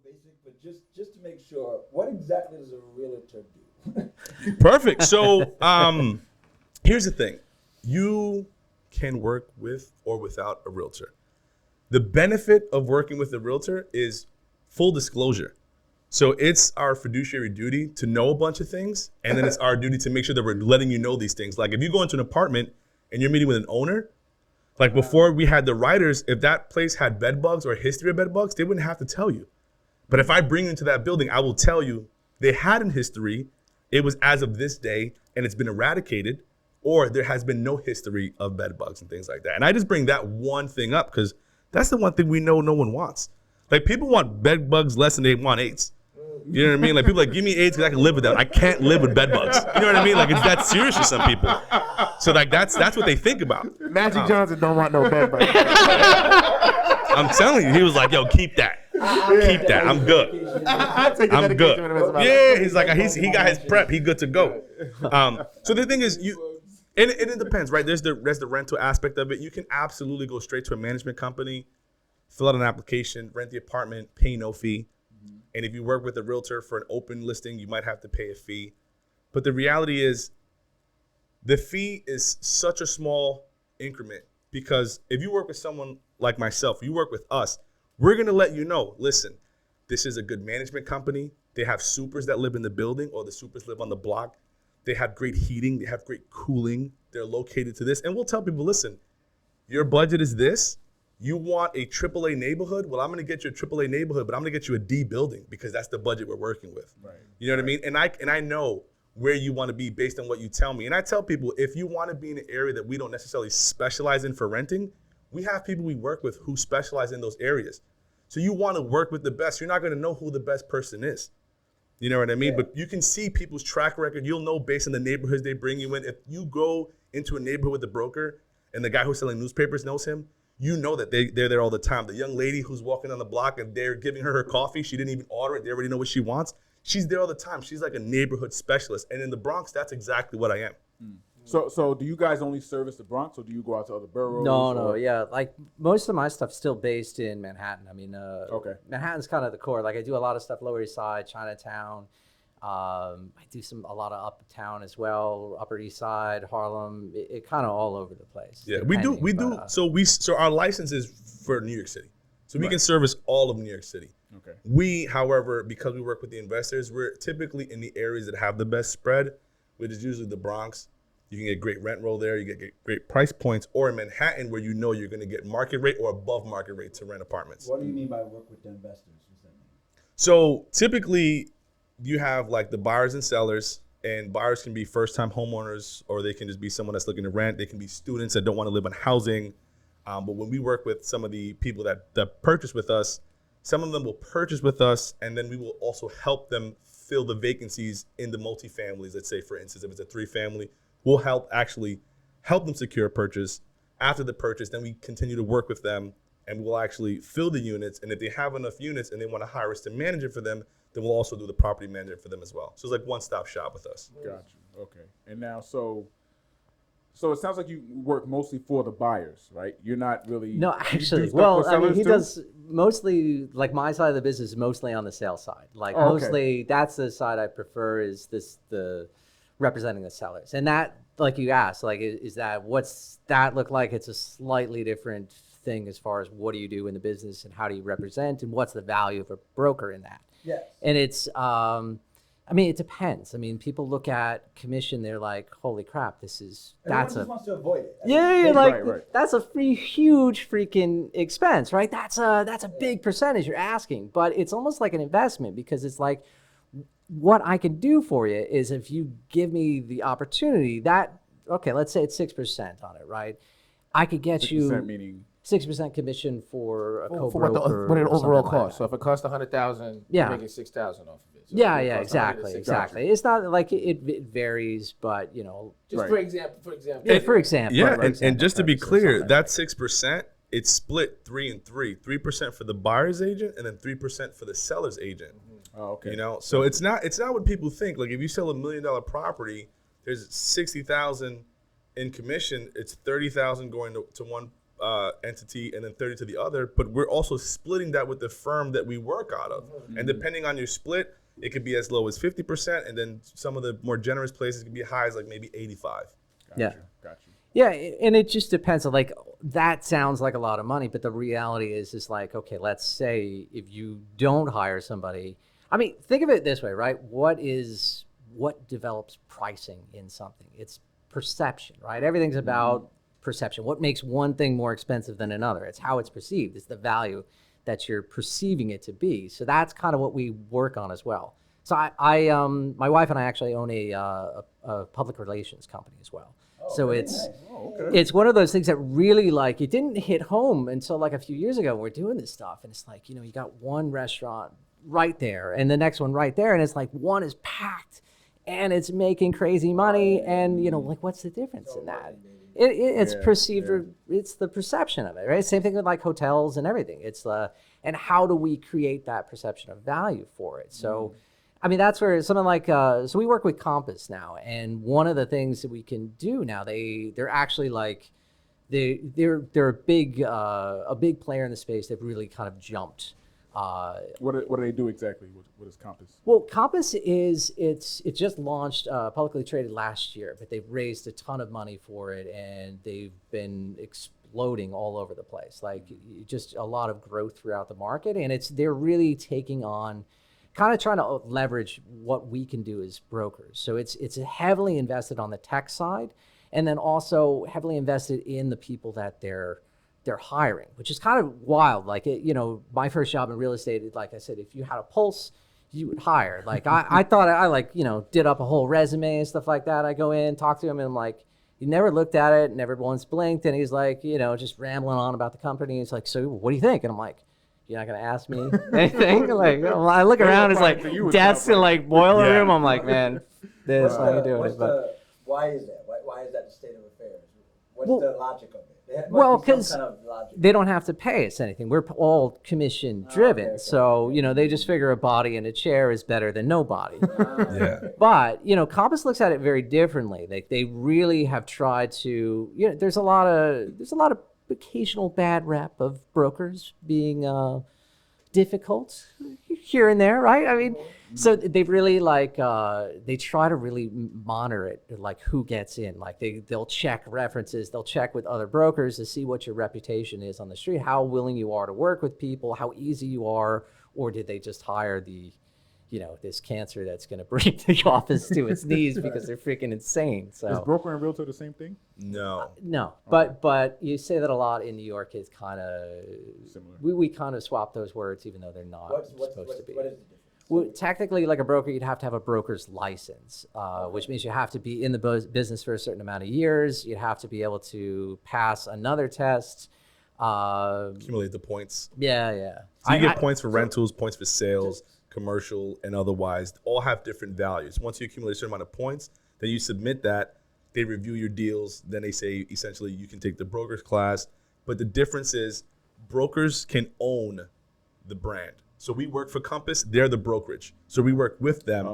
basic, but just to make sure, what exactly does a realtor do? Perfect. So here's the thing. You can work with or without a realtor. The benefit of working with a realtor is full disclosure. So it's our fiduciary duty to know a bunch of things, and then it's our duty to make sure that we're letting you know these things. Like if you go into an apartment and you're meeting with an owner, like before we had the writers, if that place had bed bugs or a history of bed bugs, they wouldn't have to tell you. But if I bring you into that building, I will tell you they had a history, it was as of this day, and it's been eradicated, or there has been no history of bed bugs and things like that. And I just bring that one thing up because that's the one thing we know no one wants. Like people want bed bugs less than they want AIDS. You know what I mean? Like people are like, give me AIDS because I can live with that. I can't live with bed bugs. You know what I mean? Like it's that serious for some people. So like that's what they think about. Magic Johnson don't want no bed bugs. I'm telling you, he was like, yo, keep that. Keep that. I'm good. I'm good. Yeah, he's like, he got his prep. He good to go. So the thing is, and it depends, right? There's the rental aspect of it. You can absolutely go straight to a management company, fill out an application, rent the apartment, pay no fee. And if you work with a realtor for an open listing, you might have to pay a fee. But the reality is, the fee is such a small increment because if you work with someone like myself, you work with us, we're going to let you know, listen, this is a good management company. They have supers that live in the building or the supers live on the block. They have great heating. They have great cooling. They're located to this. And we'll tell people, listen, your budget is this. You want a AAA neighborhood? Well, I'm going to get you a AAA neighborhood, but I'm going to get you a D building because that's the budget we're working with. Right. You know what I mean? And I know where you want to be based on what you tell me. And I tell people, if you want to be in an area that we don't necessarily specialize in for renting, we have people we work with who specialize in those areas. So you want to work with the best. You're not going to know who the best person is. You know what I mean? Yeah. But you can see people's track record. You'll know based on the neighborhoods they bring you in. If you go into a neighborhood with a broker and the guy who's selling newspapers knows him, you know that they're there all the time. The young lady who's walking on the block and they're giving her coffee, she didn't even order it. They already know what she wants. She's there all the time. She's like a neighborhood specialist. And in the Bronx, that's exactly what I am. So do you guys only service the Bronx or do you go out to other boroughs? No, yeah. Like most of my stuff's still based in Manhattan. I mean, okay. Manhattan's kind of the core. Like I do a lot of stuff Lower East Side, Chinatown. I do a lot of uptown as well, Upper East Side, Harlem. It kind of all over the place. Yeah, we do. So our license is for New York City, so we can service all of New York City. Okay. We, however, because we work with the investors, we're typically in the areas that have the best spread, which is usually the Bronx. You can get great rent roll there. You get great price points, or in Manhattan, where you know you're going to get market rate or above market rate to rent apartments. What do you mean by work with the investors? What's that mean? So typically, you have like the buyers and sellers, and buyers can be first-time homeowners, or they can just be someone that's looking to rent. They can be students that don't want to live on housing. But when we work with some of the people that purchase with us, some of them will purchase with us, and then we will also help them fill the vacancies in the multifamilies. Let's say, for instance, if it's a 3-family, we'll help them secure a purchase. After the purchase, then we continue to work with them, and we'll actually fill the units. And if they have enough units and they want to hire us to manage it for them, then we'll also do the property management for them as well. So it's like one-stop shop with us. Got you. Okay. And now, so it sounds like you work mostly for the buyers, right? You're not really. No, actually, well, I mean, he does mostly, like my side of the business is mostly on the sales side. Like mostly, that's the side I prefer is the representing the sellers. And that, like you asked, like what's that look like? It's a slightly different thing as far as what do you do in the business and how do you represent and what's the value of a broker in that. Yes. And it's, I mean, it depends. I mean, people look at commission, they're like, holy crap, that's Everyone just wants to avoid it. Yeah, like right. that's a huge freaking expense, right? That's a big percentage you're asking, but it's almost like an investment because it's like, what I can do for you is if you give me the opportunity that, okay, let's say it's 6% on it, right? I could get you meaning 6% commission for a for co-broker. what it overall like cost. that. So if it costs $100,000, Yeah. you're making $6,000 off of it. So Yeah, if it costs $100, exactly. It's not like it varies, but you know, Just Right. for example. yeah, for example. Yeah, right, for example, and just to right, be so clear, something. that 6%, it's split 3 and 3. 3% for the buyer's agent, and then 3% for the seller's agent. Oh, okay. You know, so it's not what people think. Like if you sell $1 million property, there's $60,000 in commission. It's $30,000 going to one entity and then 30 to the other, but we're also splitting that with the firm that we work out of. And depending on your split, it could be as low as 50%, and then some of the more generous places can be high as like maybe 85. Got you. Yeah, and it just depends on, like, that sounds like a lot of money, but the reality is like, okay, let's say if you don't hire somebody, I mean, think of it this way, right? What develops pricing in something? It's perception, right? Everything's about perception. What makes one thing more expensive than another? It's how it's perceived. It's the value that you're perceiving it to be. So that's kind of what we work on as well. So my wife and I actually own a public relations company as well. So it's it's one of those things that really, like, it didn't hit home until like a few years ago. We're doing this stuff, and it's like, you know, you got one restaurant right there and the next one right there, and it's like one is packed and it's making crazy money, and you know, like, what's the difference in that? It's perceived, it's the perception of it, right? Same thing with like hotels and everything. It's and how do we create that perception of value for it? So, I mean, that's where something like, so we work with Compass now, and one of the things that we can do now, they're actually like, they're a big player in the space. They've really kind of jumped. What do they do exactly? What is Compass? Well, Compass it just launched, publicly traded last year, but they've raised a ton of money for it, and they've been exploding all over the place. Like, just a lot of growth throughout the market, and they're really taking on, kind of trying to leverage what we can do as brokers. So it's heavily invested on the tech side, and then also heavily invested in the people that they're hiring, which is kind of wild. Like, you know, my first job in real estate, like I said, if you had a pulse, you would hire. Like, I thought I like, you know, did up a whole resume and stuff like that. I go in, talk to him, and I'm like, he never looked at it, never once blinked, and he's like, you know, just rambling on about the company. He's like, so what do you think? And I'm like, you're not gonna ask me anything? Like, I look around, it's like desk and like boiler room. I'm like, man, this how you doing it? But why is that? Why is that the state of affairs? What's the logic of it? Well, because they don't have to pay us anything. We're all commission driven. So, you know, they just figure a body in a chair is better than nobody. But, you know, Compass looks at it very differently. They really have tried to, you know, there's a lot of occasional bad rep of brokers being difficult here and there, right? I mean, so they've really like they try to really monitor it, like who gets in. Like they'll check references, they'll check with other brokers to see what your reputation is on the street, how willing you are to work with people, how easy you are, or did they just hire this cancer that's going to bring the office to its knees because they're freaking insane. So is broker and realtor the same thing? No. No, but you say that a lot in New York. Is kind of similar. We kind of swap those words, even though they're not supposed to be. What is the difference? Well, technically, like a broker, you'd have to have a broker's license, which means you have to be in the business for a certain amount of years. You'd have to be able to pass another test. Accumulate the points. Yeah. So you get points for rentals, points for sales, commercial, and otherwise. All have different values. Once you accumulate a certain amount of points, then you submit that. They review your deals. Then they say, essentially, you can take the broker's class. But the difference is brokers can own the brand. So we work for Compass. They're the brokerage. So we work with them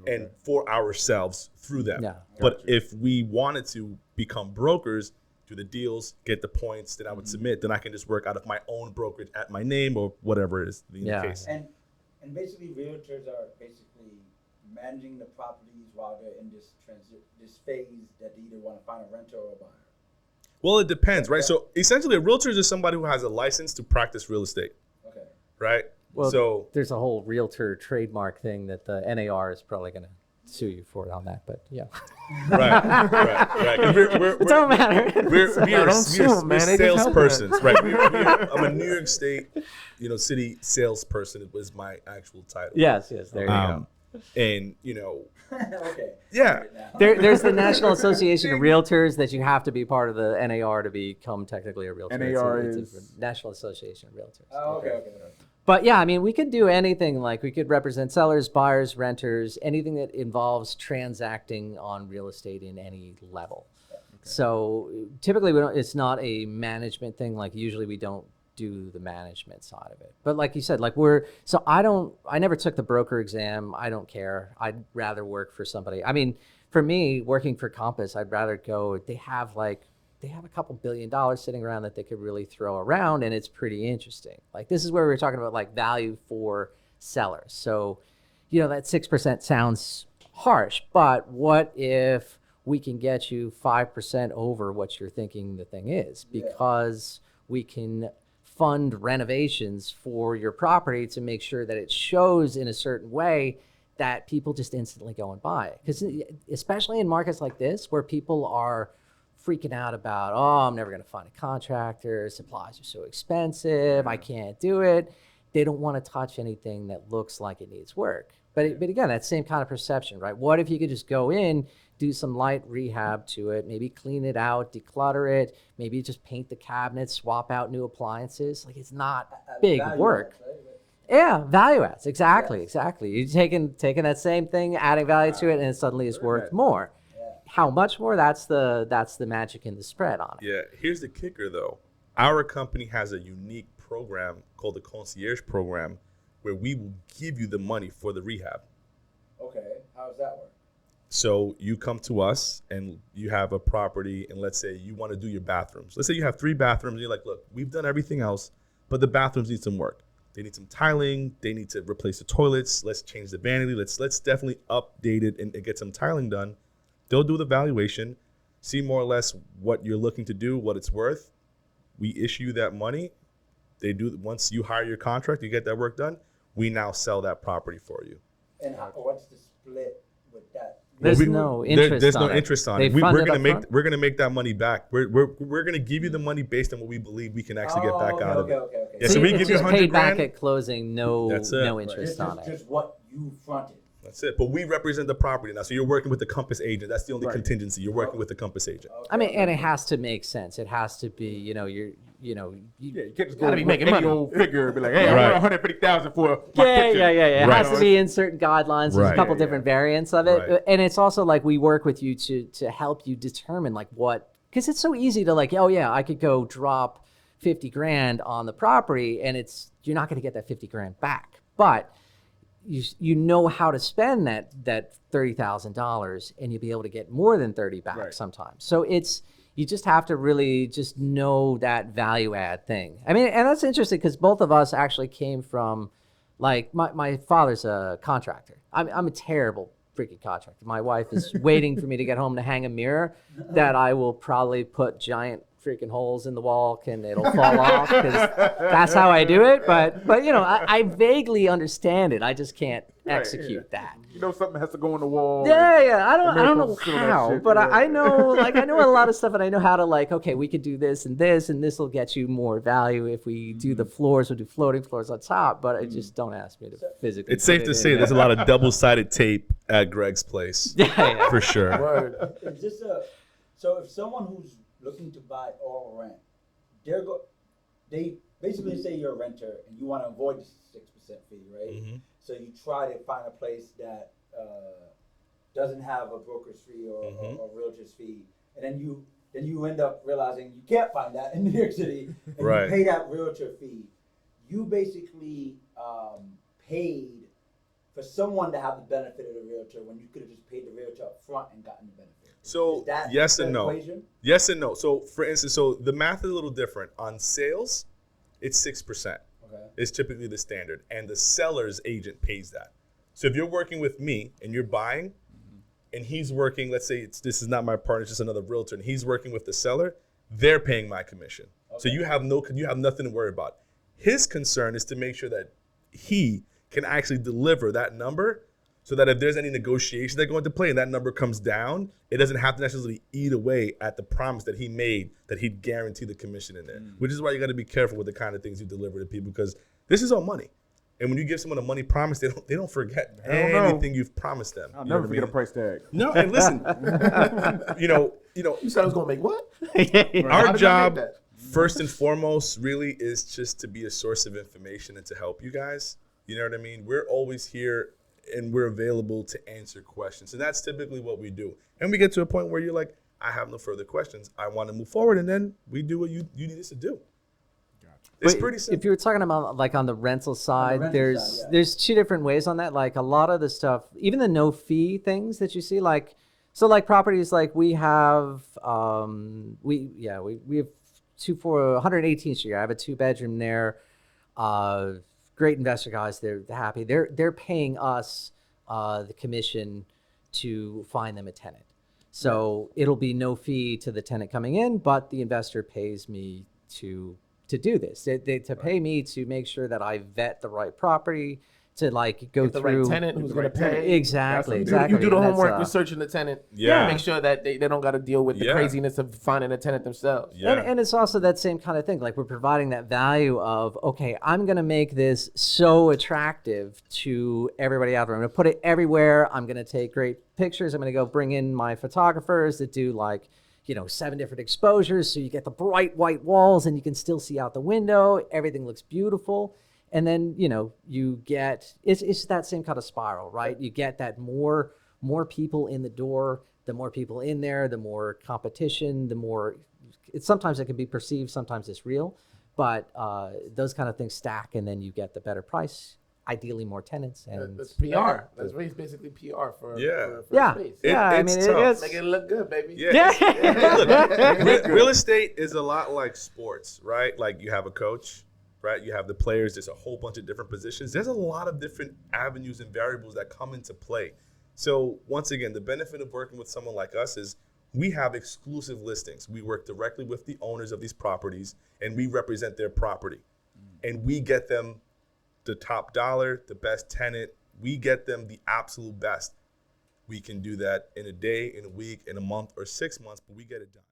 and for ourselves through them. Yeah. But if we wanted to become brokers, do the deals, get the points that I would submit, then I can just work out of my own brokerage at my name or whatever it is the case. And basically, realtors are basically managing the properties while they're in this phase that they either want to find a renter or a buyer. Well, it depends, right? So essentially, a realtor is just somebody who has a license to practice real estate. Okay. Right? Well, so there's a whole realtor trademark thing that the NAR is probably going to sue you for on that, but yeah. Right. It don't matter. We're salespersons, right? I'm a New York State, city salesperson was my actual title. Yes, there you go. And okay. Yeah. There's the National Association of Realtors that you have to be part of the NAR to become technically a realtor. NAR it's a National Association of Realtors. Oh, okay. But yeah, I mean, we could do anything. Like we could represent sellers, buyers, renters, anything that involves transacting on real estate in any level. Okay. So typically, it's not a management thing. Like usually, we don't do the management side of it. But like you said, I never took the broker exam. I don't care. I'd rather work for somebody. I mean, for me, working for Compass, I'd rather go. They have they have a couple $1 billion sitting around that they could really throw around, and it's pretty interesting. Like this is where we're talking about like value for sellers. So, that 6% sounds harsh, but what if we can get you 5% over what you're thinking the thing is, because we can fund renovations for your property to make sure that it shows in a certain way that people just instantly go and buy it. Because especially in markets like this where people are freaking out about, oh, I'm never going to find a contractor, supplies are so expensive, I can't do it. They don't want to touch anything that looks like it needs work. But again, that same kind of perception, right? What if you could just go in, do some light rehab to it, maybe clean it out, declutter it, maybe just paint the cabinets, swap out new appliances. Like, it's not big work. Yeah, value adds. Exactly. You're taking that same thing, adding value to it, and it suddenly is worth more. How much more? That's the magic in the spread on it. Yeah. Here's the kicker, though. Our company has a unique program called the concierge program, where we will give you the money for the rehab. Okay. How does that work? So you come to us and you have a property, and let's say you want to do your bathrooms. Let's say you have 3 bathrooms, and you're like, look, we've done everything else, but the bathrooms need some work. They need some tiling. They need to replace the toilets. Let's change the vanity. Let's definitely update it and get some tiling done. They'll do the valuation, see more or less what you're looking to do, what it's worth. We issue that money. They do, once you hire your contract, you get that work done, we now sell that property for you. And what's the split with that? There's no interest. There's on no it. interest on They it. fund We're it gonna up make front? we're gonna make that money back. We're gonna give you the money based on what we believe we can actually get back out of it. Okay. Yeah, so we it's give you just 100 paid back grand. at closing, no That's it. interest on it. Just what you fronted. That's it. But we represent the property now. So you're working with the Compass agent. That's the only contingency. You're working with the Compass agent. I mean, and it has to make sense. It has to be, you You can't just go gotta be making any money. old figure and be like, hey, I Right. want 150,000 for my kitchen. Yeah. It Right. has to be in certain guidelines. There's Right. a couple different variants of it. Right. And it's also like we work with you to help you determine like what, because it's so easy to like, oh yeah, I could go drop 50 grand on the property and you're not going to get that 50 grand back. But you know how to spend that $30,000 and you'll be able to get more than 30 back sometimes. So you just have to really just know that value add thing. I mean, and that's interesting because both of us actually came from, like, my father's a contractor. I'm a terrible freaking contractor. My wife is waiting for me to get home to hang a mirror that I will probably put giant freaking holes in the wall and it'll fall off because that's how I do it. But I vaguely understand it. I just can't execute that. You know something has to go on the wall. Yeah. I don't know Still that how, shit, but yeah. I know a lot of stuff, and I know how to okay, we could do this, and this will get you more value if we do the floors. We'll do floating floors on top, but I just don't ask me to physically. It's safe to say there's a lot of double-sided tape at Greg's place. Yeah. For sure. Word. Is this so if someone who's looking to buy or rent, they basically say you're a renter and you want to avoid the 6% fee, right? Mm-hmm. So you try to find a place that doesn't have a broker's fee or a realtor's fee, and then you end up realizing you can't find that in New York City, and Right. you pay that realtor fee. You basically paid for someone to have the benefit of the realtor when you could have just paid the realtor up front and gotten the benefit. So Is that yes the and no. equation? Yes and no. So for instance, the math is a little different. On sales, it's 6%. Okay. Is typically the standard, and the seller's agent pays that. So if you're working with me and you're buying, and he's working, let's say this is not my partner, it's just another realtor, and he's working with the seller, they're paying my commission. So you have nothing to worry about. His concern is to make sure that he can actually deliver that number, so that if there's any negotiations that go into play and that number comes down, it doesn't have to necessarily eat away at the promise that he made that he'd guarantee the commission in there. Which is why you got to be careful with the kind of things you deliver to people, because this is all money. And when you give someone a money promise, they don't forget anything you've promised them. I'll You know never what I forget a mean? price tag. No, and listen, You said I was gonna make what? our How did I job make that? first and foremost really is just to be a source of information and to help you guys. You know what I mean? We're always here and we're available to answer questions. And that's typically what we do. And we get to a point where you're like, I have no further questions. I want to move forward. And then we do what you need us to do. It's But pretty simple. If you were talking about like on the rental side, rental there's side, yeah. there's 2 different ways on that. Like a lot of the stuff, even the no fee things that you see, like So like properties like we have, we have 118th Street. I have a 2-bedroom there. Great investor guys. They're happy. They're paying us the commission to find them a tenant. So it'll be no fee to the tenant coming in, but the investor pays me to do this. To pay me to make sure that I vet the right property, to like go Get the through right tenant who's going to pay. Exactly. You do the homework researching the tenant. Yeah. Make sure that they don't got to deal with the craziness of finding a tenant themselves. Yeah. And it's also that same kind of thing. Like we're providing that value of, okay, I'm going to make this so attractive to everybody out there. I'm going to put it everywhere. I'm going to take great pictures. I'm going to go bring in my photographers that do like, 7 different exposures. So you get the bright white walls and you can still see out the window. Everything looks beautiful. And then, you get, it's that same kind of spiral, right? You get that more people in the door, the more people in there, the more competition, the more, sometimes it can be perceived, sometimes it's real, but those kind of things stack and then you get the better price, ideally more tenants. And it's PR. That's basically PR for space. It's Make it look good, baby. Look, real estate is a lot like sports, right? Like you have a coach, right? You have the players. There's a whole bunch of different positions. There's a lot of different avenues and variables that come into play. So once again, the benefit of working with someone like us is we have exclusive listings. We work directly with the owners of these properties and we represent their property. And we get them the top dollar, the best tenant. We get them the absolute best. We can do that in a day, in a week, in a month, or 6 months, but we get it done.